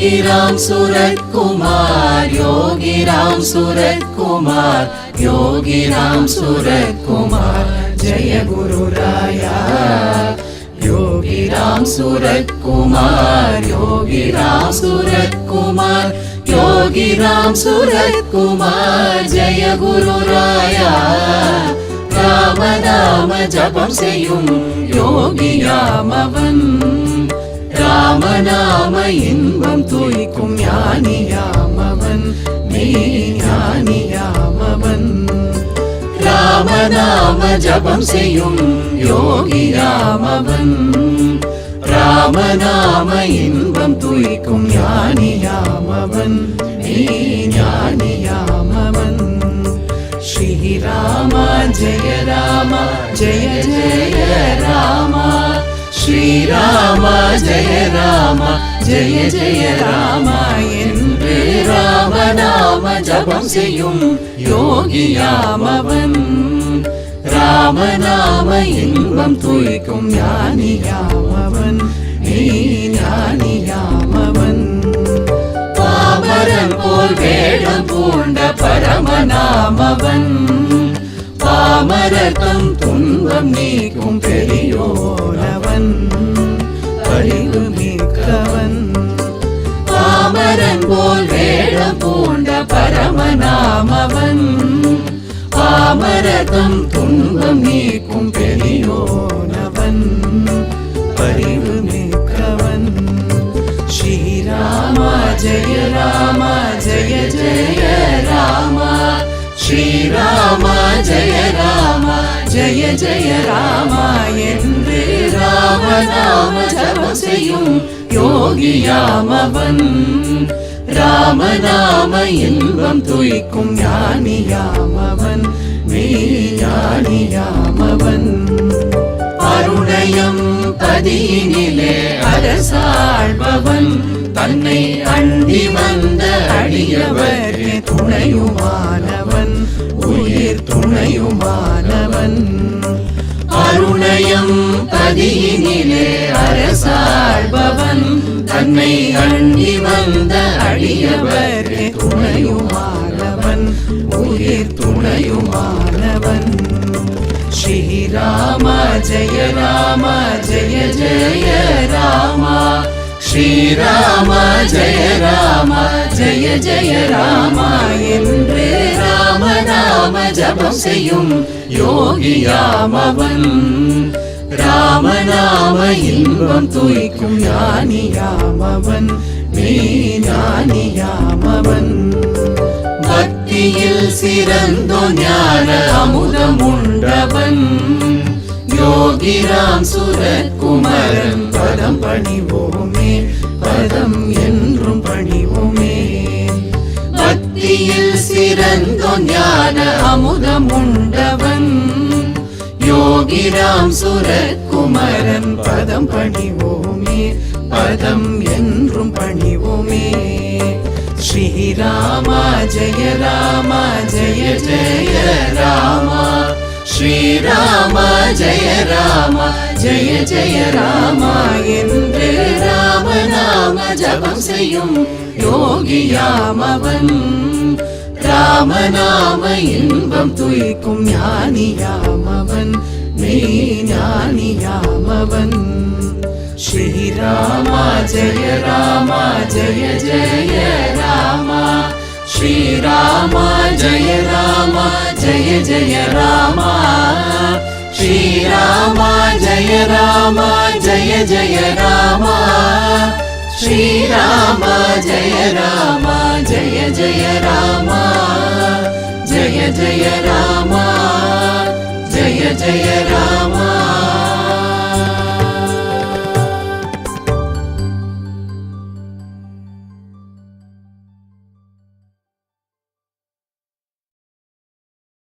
योगी राम सूरत कुमार, योगी राम सूरत कुमार, योगी राम सूरत कुमार, जय गुरु राया। योगी राम सूरत कुमार, योगी राम सूरत कुमार, योगी राम सूरत कुमार, जय गुरु राया। राम नाम जपम सेयुम योगियाम अवन, राम नाम इன்பம் துய்க்கும் ஞானியாம் அவன், மெய் ஞானியாம் அவன்। ராம நாம ஜபம் செய்யும் யோகியாம் அவன், ராம நாம இன்பம் துய்க்கும் ஞானியாம் அவன், மெய் ஞானியாம் அவன்। श्री राम जय राम जय जय राम, श्री राम जय राम जय जय राम என்று ராம நாம ஜபம் செய்யும் யோகியாம் அவன், ராம நாம இன்பம் துய்க்கும் ஞானியாம் அவன், மெய் ஞானியாம் அவன்। பாமரன் போல் வேடம் பூண்ட பரமநாமவன், பாமரத்தம் துன்பம் நீக்கும் பெரியோனவன், அறிவு மிக்கவன்। பாமரன் போல் வேடம் பூண்ட பரமநாமவன், பாமரத்தம் துன்பம் நீக்கும் பெரியோனவன், அறிவு மிக்கவன்। श्री राम जय राम जय जय राम, श्री राम जय राम जय जय राम என்று ராம நாம ஜபம் செய்யும் யோகியாம் அவன், ராம நாம இன்பம் துய்க்கும் ஞானியாம் அவன், மெய் ஞானியாம் அவன்। அருணயம் பதியினிலே அரசாழ்பவன், தன்னை அண்டி வந்த அடியவர்க்கு துணையுமானவன், உயிர் துணையுமானவன்। அருணயம் பதியினிலே அரசாழ்பவன், தன்னை அண்டி வந்த அடியவர்க்கு துணையுமானவன், உயிர் துணையுமானவன்। श्री राम जय राम जय जय राम, श्री राम जय राम जय जय राम என்று ராம நாம ஜபம் செய்யும் யோகியாம் அவன், ராம நாம இன்பம் துய்க்கும் ஞானியாம் அவன், மெய் ஞானியாம் அவன்। பக்தியில் சிறந்தோ ஞான அமுதம் உண்டவன், யோகி ராம் சூரத் குமரன் பதம் பணிவோமே, பதம் என்றும் பணிவோமே। பக்தியில் சிறந்தோ ஞான அமுதம் உண்டவன், யோகி ராம் சூரத் குமரன் பதம் பணிவோமே, பதம் என்றும் பணிவோமே। श्री राम जय राम जय जय राम, श्री राम जय राम जय जय राम என்று ராம நாம ஜபம் செய்யும் யோகியாம் அவன், ராம நாம இன்பம் துய்க்கும் ஞானியாம் அவன், மெய் ஞானியாம் அவன்। श्री राम जय राम जय जय राम, श्री राम जय राम जय जय राम, श्री राम जय राम जय जय राम, श्री राम जय राम जय जय राम, जय जय राम जय जय